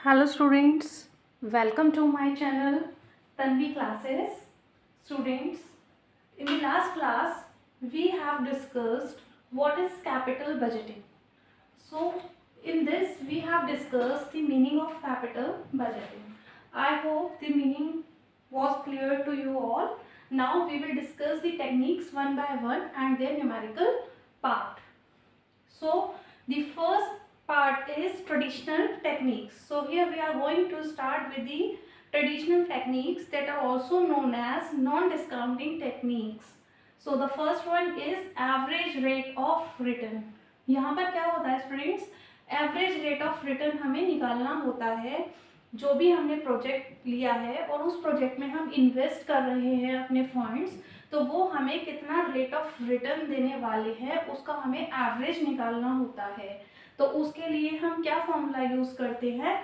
Hello students, welcome to my channel Tanvi Classes. Students, in the last class we have discussed what is capital budgeting. So in this we have discussed the meaning of capital budgeting. I hope the meaning was clear to you all. Now we will discuss the techniques one by one and their numerical part. So the first part is traditional techniques. So here we are going to start with the traditional techniques that are also known as non-discounting techniques. So the first one is average rate of return. यहाँ पर क्या होता है students, average rate of return हमें निकालना होता है। जो भी हमने प्रोजेक्ट लिया है और उस प्रोजेक्ट में हम इन्वेस्ट कर रहे हैं अपने फंड्स, तो वो हमें कितना रेट ऑफ रिटर्न देने वाले हैं उसका हमें एवरेज निकालना होता है। तो उसके लिए हम क्या फॉर्मूला यूज करते हैं,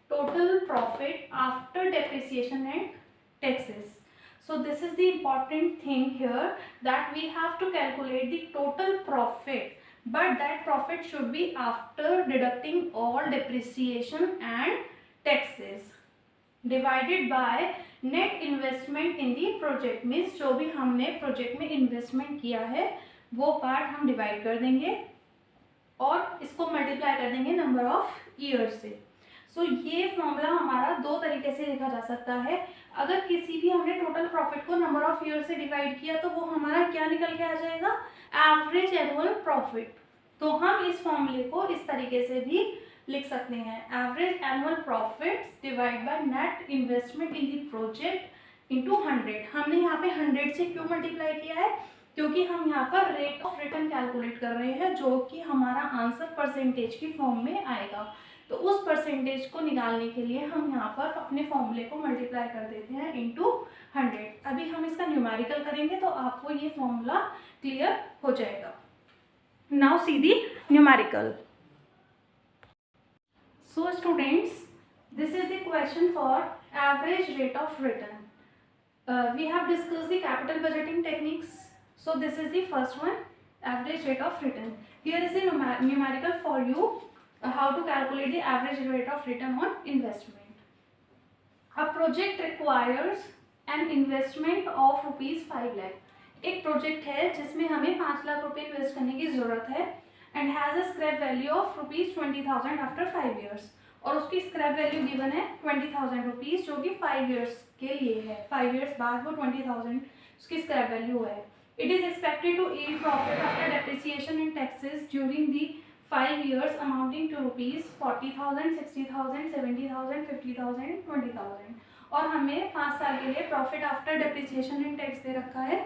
total profit after depreciation and taxes. So this is the important thing here, that we have to calculate the total profit, but that profit should be after deducting all depreciation and taxes divided by net investment in the project. Means जो भी हमने project में investment किया है वो part हम divide कर देंगे और इसको मल्टीप्लाई कर देंगे नंबर ऑफ ईयर से. सो ये फॉर्मूला हमारा दो तरीके से लिखा जा सकता है. अगर किसी भी हमने टोटल प्रॉफिट को नंबर ऑफ ईयर से डिवाइड किया तो वो हमारा क्या निकल के आ जाएगा, एवरेज एनुअल प्रॉफिट. तो हम इस फॉर्मूले को इस तरीके से भी लिख सकते हैं, average annual profits divide by net investment in the project into 100. हमने यहाँ पे 100 से क्यों मल्टीप्लाई किया है, क्योंकि हम यहाँ पर रेट ऑफ रिटर्न कैलकुलेट कर रहे हैं जो कि हमारा आंसर परसेंटेज की फॉर्म में आएगा. तो उस परसेंटेज को निकालने के लिए हम यहाँ पर अपने फॉर्मूले को मल्टीप्लाई कर देते हैं इनटू 100. अभी हम इसका न्यूमेरिकल करेंगे तो आपको ये फॉर्मूला क्लियर हो जाएगा. Now see the numerical. So students, this is the question for average rate of return. We have discussed the capital budgeting techniques. So this is the first one, average rate of return. Here is the numerical for you, how to calculate the average rate of return on investment. A project requires an investment of ₹5 lakh. एक project है जिसमें हमें 5 लाख रुपए invest करने की जरूरत है and has a scrap value of ₹20,000 after 5 years. और उसकी स्क्रैप वैल्यू गिवन है 20,000 रुपीज़, जो कि 5 years के लिए है. 5 years बाद वो 20,000 उसकी स्क्रैप वैल्यू है. It is expected to yield profit after depreciation and taxes during the 5 years amounting to ₹40,000, 60,000, 70,000, 50,000, 20,000. और हमें 5 साल के लिए profit after depreciation and tax दे रखा है.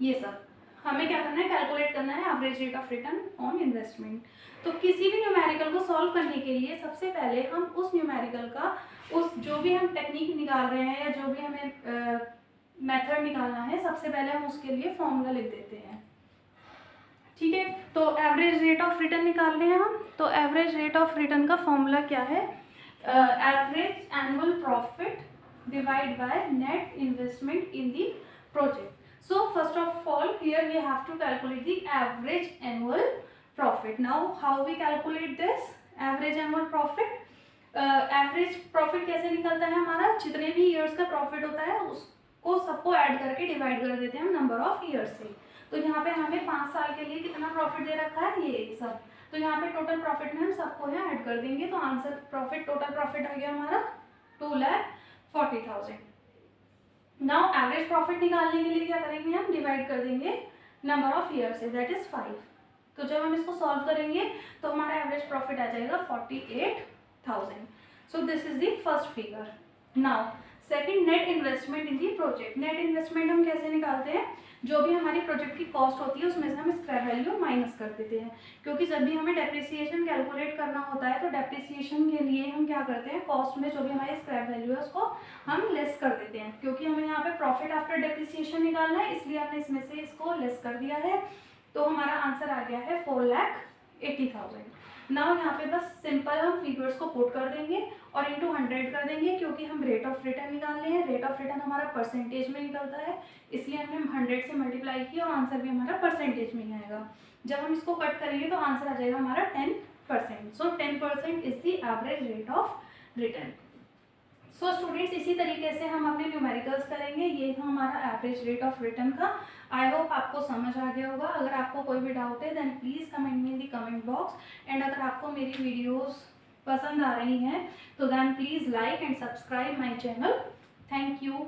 ये सब हमें क्या करना है, कैलकुलेट करना है average rate of return on investment. तो किसी भी न्यूमेरिकल को सॉल्व करने के लिए सबसे पहले हम उस न्यूमेरिकल का, उस जो भी हम टेक्निक निकाल रहे हैं या जो भी हमें मेथड निकालना है, सबसे पहले हम उसके लिए फॉर्मूला लिख देते हैं. ठीक है, तो एवरेज रेट ऑफ रिटर्न निकाल रहे हैं हम. तो एवरेज रेट ऑफ रिटर्न का फॉर्मूला क्या है, average annual profit divide by net investment in the project. So first of all, here we have to calculate the average annual profit. Now how we calculate this average annual profit? Average profit कैसे निकलता है हमारा, जितने भी years का profit होता है उसको सबको ऐड करके डिवाइड कर देते हैं हम नंबर ऑफ ईयर्स से. तो यहाँ पे हमें 5 साल के लिए कितना प्रॉफिट दे रखा है, ये सब. तो यहाँ पे टोटल प्रॉफिट में हम सबको यहाँ ऐड कर देंगे. तो आंसर प्रॉफिट, टोटल प्रॉफिट आ गया हमारा 2,40,000. नाउ एवरेज प्रॉफिट निकालने के लिए क्या करेंगे, हम डिवाइड कर देंगे नंबर ऑफ ईयर से, दैट इज 5. तो जब हम इसको सॉल्व करेंगे तो हमारा एवरेज प्रॉफिट आ जाएगा 48,000. So this is the first figure. Now second, net investment in the project. Net investment हम कैसे निकालते हैं, जो भी हमारी प्रोजेक्ट की कॉस्ट होती है उसमें से हम स्क्रैप वैल्यू माइनस कर देते हैं. क्योंकि जब भी हमें डेप्रिसिएशन कैलकुलेट करना होता है तो डेप्रिसिएशन के लिए हम क्या करते हैं, कॉस्ट में जो भी हमारी स्क्रैप वैल्यू है उसको हम लेस कर देते हैं. क्योंकि हमें यहाँ पे प्रॉफिट आफ्टर डेप्रिसिएशन निकालना है, इसलिए हमने इसमें से इसको लेस कर दिया है. तो हमारा आंसर आ गया है 4,80,000. नाउ यहाँ पे बस सिंपल हम फिगर्स को पुट कर देंगे और इनटू 100 कर देंगे, क्योंकि हम रेट ऑफ रिटर्न निकाल रहे हैं. रेट ऑफ रिटर्न हमारा परसेंटेज में निकलता है, इसलिए हमने 100 से मल्टीप्लाई किया और आंसर भी हमारा परसेंटेज में ही आएगा. जब हम इसको कट करेंगे तो आंसर आ जाएगा हमारा 10%. सो 10% is the average rate of return. So students इसी तरीके से हम अपने न्यूमेरिकल्स करेंगे। ये था हमारा एवरेज रेट ऑफ रिटर्न का। आई होप आपको समझ आ गया होगा। अगर आपको कोई भी डाउट है then please comment me in the comment box. And अगर आपको मेरी वीडियोस पसंद आ रही हैं तो then please like and subscribe my channel. Thank you.